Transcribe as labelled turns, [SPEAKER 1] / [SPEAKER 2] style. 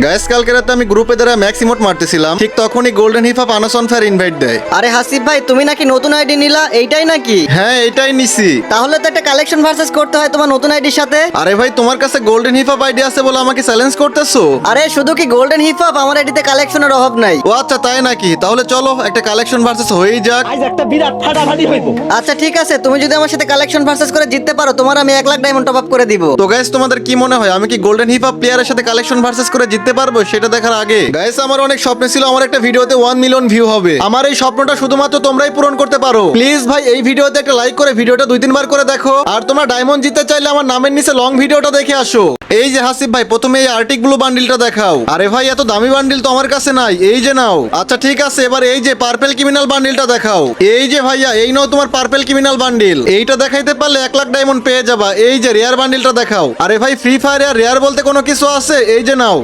[SPEAKER 1] Guys কালকে রাতে আমি গ্রুপে দ্বারা ম্যাক্স ইমোট মারতেছিলাম, ঠিক তখনই গোল্ডেন হিপ আপ আনাসন ফায়ার ইনভাইট দেয়।
[SPEAKER 2] আরে হাসিফ ভাই, তুমি নাকি নতুন আইডি নিলা, এইটাই নাকি?
[SPEAKER 1] হ্যাঁ এটাই নিছি।
[SPEAKER 2] তাহলে তো একটা কালেকশন ভার্সেস করতে হয় তোমার নতুন আইডির সাথে।
[SPEAKER 1] আরে ভাই তোমার কাছে গোল্ডেন হিপ আপ আইডি আছে বলে আমাকে চ্যালেঞ্জ করতেছো?
[SPEAKER 2] আরে শুধু কি গোল্ডেন হিপ হপ, আমার আইডিতে কালেকশনের অভাব নাই।
[SPEAKER 1] ও আচ্ছা তাই নাকি? তাহলে চলো একটা কালেকশন ভার্সেস হয়েই যাক।
[SPEAKER 3] আজ একটা বিরাট ফাটাফাটি হইব।
[SPEAKER 2] আচ্ছা ঠিক আছে, তুমি যদি আমার সাথে কালেকশন ভার্সেস করে জিততে পারো, তোমার আমি 1 লাখ ডায়মন্ড টপ আপ করে দিব।
[SPEAKER 1] তো গাইস তোমাদের কি মনে হয় আমি কি গোল্ডেন হিপ আপ প্লেয়ারের সাথে কালেকশন ভার্সেস করে জিততে পারবো? সেটা দেখার আগে গাইস আমার অনেক স্বপ্ন ছিল আমার একটা ভিডিওতে 1 মিলিয়ন ভিউ হবে। আমার এই স্বপ্নটা শুধুমাত্র তোমরাই পূরণ করতে পারো। প্লিজ ভাই এই ভিডিওতে একটা লাইক করে ভিডিওটা 2-3 বার করে দেখো। আর তোমরা ডায়মন্ড জিততে চাইলে আমার নামের নিচে লং ভিডিওটা দেখে আসো। এই যে হাসিফ ভাই প্রথমে এই আর্টিক ব্লু বান্ডিলটা দেখাও। আরে ভাই এত দামি বান্ডিল তো আমার কাছে নাই, এই যে নাও। আচ্ছা ঠিক আছে, এবার এই যে পার্পল ক্রিমিনাল বান্ডিলটা দেখাও। এই যে ভাইয়া এই নাও তোমার পার্পল ক্রিমিনাল বান্ডিল। এইটা দেখাইতে পারলে 1 লাখ ডায়মন্ড পেয়ে যাবা। এই যে রেয়ার বান্ডিলটা দেখাও। আরে ভাই ফ্রি ফায়ারে আর রেয়ার বলতে কোনো কিছু আছে? এই যে নাও।